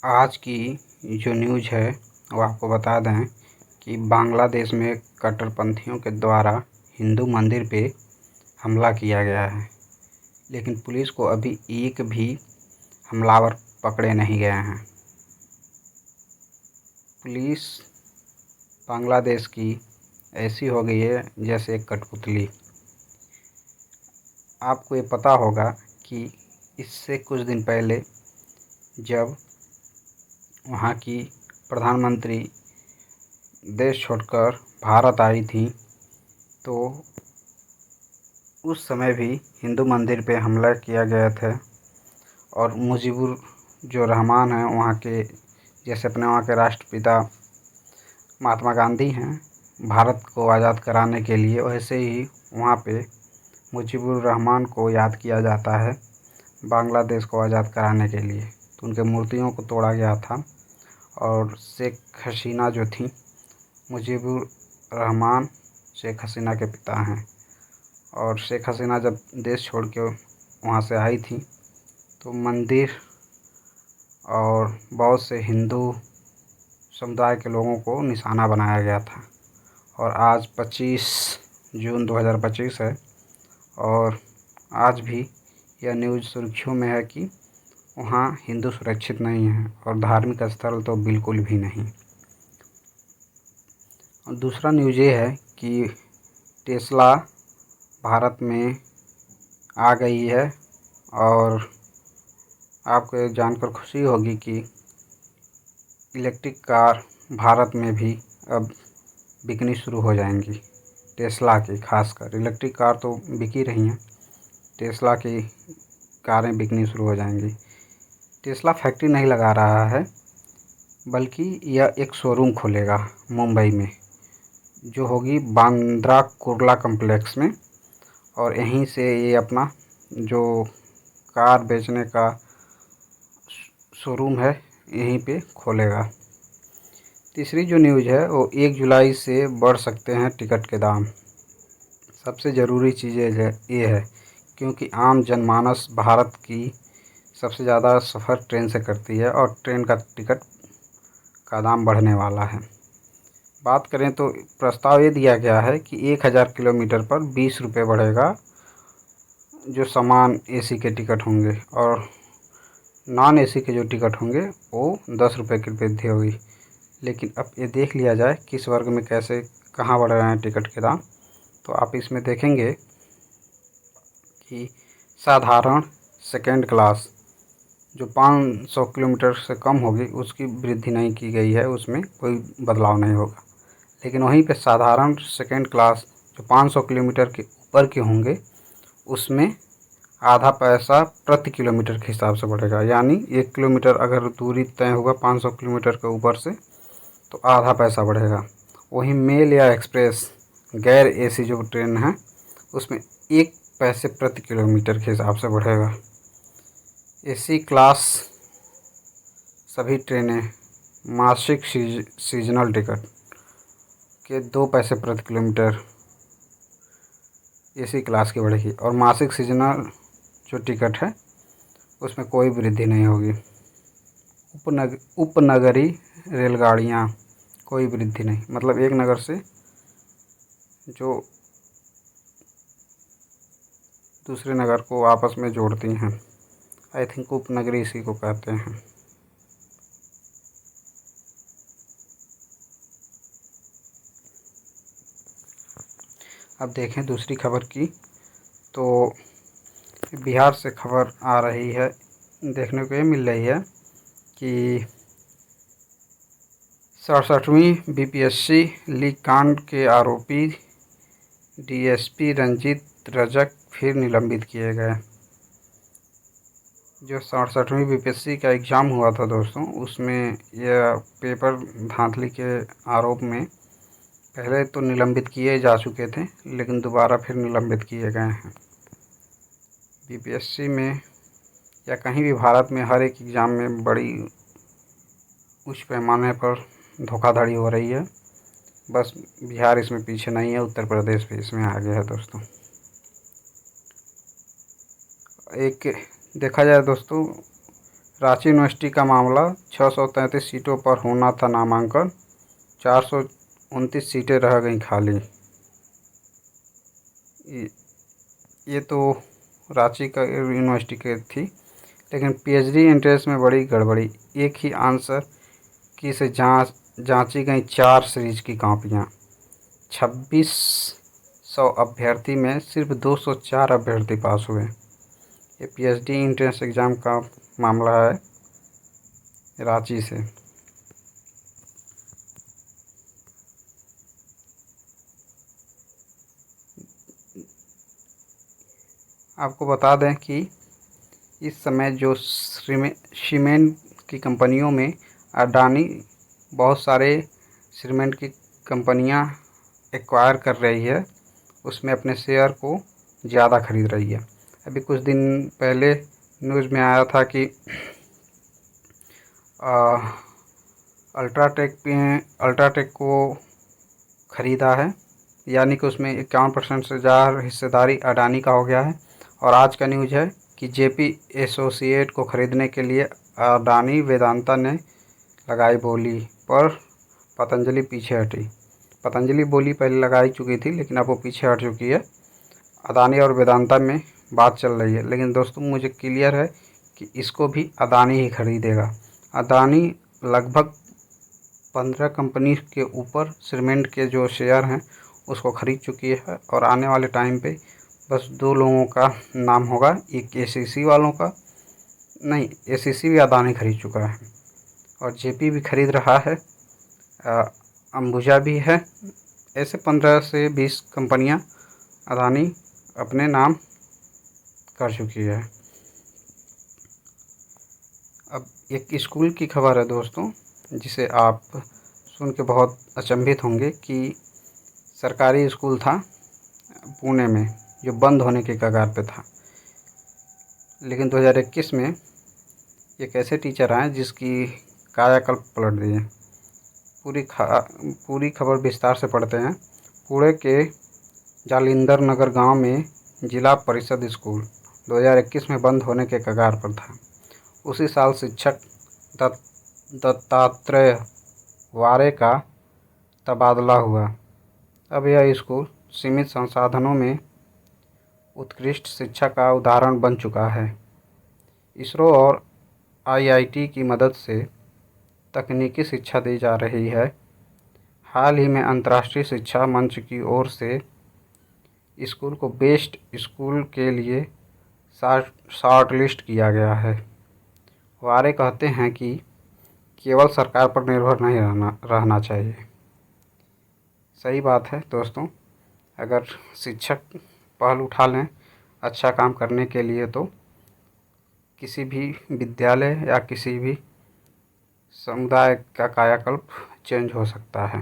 आज की जो न्यूज़ है वो आपको बता दें कि बांग्लादेश में कट्टरपंथियों के द्वारा हिंदू मंदिर पे हमला किया गया है, लेकिन पुलिस को अभी एक भी हमलावर पकड़े नहीं गए हैं। पुलिस बांग्लादेश की ऐसी हो गई है जैसे एक कठपुतली। आपको ये पता होगा कि इससे कुछ दिन पहले जब वहाँ की प्रधानमंत्री देश छोड़कर भारत आई थी, तो उस समय भी हिंदू मंदिर पे हमला किया गया था और मुजीबुर जो रहमान हैं वहाँ के, जैसे अपने वहाँ के राष्ट्रपिता महात्मा गांधी हैं भारत को आज़ाद कराने के लिए, वैसे ही वहाँ पे मुजीबुर रहमान को याद किया जाता है बांग्लादेश को आज़ाद कराने के लिए। तो उनके मूर्तियों को तोड़ा गया था और शेख हसीना जो थी, मुजीबुर रहमान शेख हसीना के पिता हैं, और शेख हसीना जब देश छोड़ के वहाँ से आई थी तो मंदिर और बहुत से हिंदू समुदाय के लोगों को निशाना बनाया गया था। और आज 25 जून 2025 है और आज भी यह न्यूज़ सुर्खियों में है कि वहाँ हिंदू सुरक्षित नहीं हैं और धार्मिक स्थल तो बिल्कुल भी नहीं। और दूसरा न्यूज़ ये है कि टेस्ला भारत में आ गई है और आपको ये जानकर खुशी होगी कि इलेक्ट्रिक कार भारत में भी अब बिकनी शुरू हो जाएंगी। टेस्ला की खासकर इलेक्ट्रिक कार तो बिक ही रही हैं, टेस्ला की कारें बिकनी शुरू हो जाएंगी। टेस्ला फैक्ट्री नहीं लगा रहा है, बल्कि यह एक शोरूम खोलेगा मुंबई में, जो होगी बांद्रा कुर्ला कम्प्लेक्स में, और यहीं से ये अपना जो कार बेचने का शोरूम है यहीं पे खोलेगा। तीसरी जो न्यूज़ है वो 1 जुलाई से बढ़ सकते हैं टिकट के दाम। सबसे ज़रूरी चीज़ ये है क्योंकि आम जनमानस भारत की सबसे ज़्यादा सफ़र ट्रेन से करती है और ट्रेन का टिकट का दाम बढ़ने वाला है। बात करें तो प्रस्ताव ये दिया गया है कि 1000 किलोमीटर पर 20 रुपये बढ़ेगा जो समान एसी के टिकट होंगे, और नॉन एसी के जो टिकट होंगे वो 10 रुपये की वृद्धि होगी। लेकिन अब ये देख लिया जाए किस वर्ग में कैसे कहाँ बढ़ रहे हैं टिकट के दाम, तो आप इसमें देखेंगे कि साधारण सेकेंड क्लास जो 500 किलोमीटर से कम होगी उसकी वृद्धि नहीं की गई है, उसमें कोई बदलाव नहीं होगा। लेकिन वहीं पे साधारण सेकेंड क्लास जो 500 किलोमीटर के ऊपर के होंगे उसमें आधा पैसा प्रति किलोमीटर के हिसाब से बढ़ेगा। यानी 1 किलोमीटर अगर दूरी तय होगा 500 किलोमीटर के ऊपर से तो आधा पैसा बढ़ेगा। वहीं मेल या एक्सप्रेस गैर एसी जो ट्रेन है उसमें 1 पैसे प्रति किलोमीटर के हिसाब से बढ़ेगा। एसी क्लास सभी ट्रेनें मासिक सीजनल टिकट के 2 पैसे प्रति किलोमीटर एसी क्लास की बढ़ेगी, और मासिक सीजनल जो टिकट है उसमें कोई वृद्धि नहीं होगी। उपनगरीय रेलगाड़ियाँ कोई वृद्धि नहीं, मतलब एक नगर से जो दूसरे नगर को आपस में जोड़ती हैं, आई थिंक उपनगरीय इसी को कहते हैं। अब देखें दूसरी खबर की, तो बिहार से खबर आ रही है, देखने को ये मिल रही है कि 67वीं बीपीएससी लीक कांड के आरोपी डीएसपी रंजीत रजक फिर निलंबित किए गए। जो 67वीं बीपीएससी का एग्ज़ाम हुआ था दोस्तों, उसमें यह पेपर धांधली के आरोप में पहले तो निलंबित किए जा चुके थे, लेकिन दोबारा फिर निलंबित किए गए हैं। बीपीएससी में या कहीं भी भारत में हर एक एग्ज़ाम में बड़ी उच्च पैमाने पर धोखाधड़ी हो रही है। बस बिहार इसमें पीछे नहीं है, उत्तर प्रदेश भी इसमें आगे है दोस्तों। एक देखा जाए दोस्तों, रांची यूनिवर्सिटी का मामला, 633 सीटों पर होना था नामांकन, 429 सीटें रह गईं खाली। ये तो रांची का यूनिवर्सिटी की थी। लेकिन पीएचडी एंट्रेंस में बड़ी गड़बड़ी। एक ही आंसर की से जांची गई 4 सीरीज की कॉपियां। 2600 अभ्यर्थी में सिर्फ 204 अभ्यर्थी पास हुए। ये पीएचडी एंट्रेंस एग्ज़ाम का मामला है रांची से। आपको बता दें कि इस समय जो सीमेंट की कंपनियों में अडानी बहुत सारे सीमेंट की कंपनियां एक्वायर कर रही है, उसमें अपने शेयर को ज़्यादा खरीद रही है। अभी कुछ दिन पहले न्यूज़ में आया था कि अल्ट्राटेक को ख़रीदा है, यानी कि उसमें 51% से ज़्यादा हिस्सेदारी अडानी का हो गया है। और आज का न्यूज़ है कि जेपी एसोसिएट को ख़रीदने के लिए अडानी वेदांता ने लगाई बोली, पर पतंजलि पीछे हटी। पतंजलि बोली पहले लगाई चुकी थी, लेकिन अब वो पीछे हट चुकी है। अडानी और वेदांता में बात चल रही है, लेकिन दोस्तों मुझे क्लियर है कि इसको भी अडानी ही खरीदेगा। अडानी लगभग 15 कंपनी के ऊपर सीमेंट के जो शेयर हैं उसको ख़रीद चुकी है, और आने वाले टाइम पे बस 2 लोगों का नाम होगा, एक एसीसी वालों का। नहीं, एसीसी भी अडानी खरीद चुका है, और जेपी भी खरीद रहा है, अंबुजा भी है। ऐसे 15 से 20 कंपनियां अडानी अपने नाम कर चुकी है। अब एक स्कूल की खबर है दोस्तों, जिसे आप सुन के बहुत अचंभित होंगे कि सरकारी स्कूल था पुणे में जो बंद होने के कगार पे था, लेकिन 2021 में एक ऐसे टीचर आए जिसकी कायाकल्प पलट दिए। पूरी खबर विस्तार से पढ़ते हैं। पुणे के जालिंदर नगर गांव में जिला परिषद स्कूल 2021 में बंद होने के कगार पर था। उसी साल शिक्षक दत्तात्रेय वारे का तबादला हुआ। अब यह स्कूल सीमित संसाधनों में उत्कृष्ट शिक्षा का उदाहरण बन चुका है। इसरो और आईआईटी की मदद से तकनीकी शिक्षा दी जा रही है। हाल ही में अंतर्राष्ट्रीय शिक्षा मंच की ओर से स्कूल को बेस्ट स्कूल के लिए शॉर्टलिस्ट किया गया है। वारे कहते हैं कि केवल सरकार पर निर्भर नहीं रहना चाहिए। सही बात है दोस्तों, अगर शिक्षक पहल उठा लें अच्छा काम करने के लिए, तो किसी भी विद्यालय या किसी भी समुदाय का कायाकल्प चेंज हो सकता है।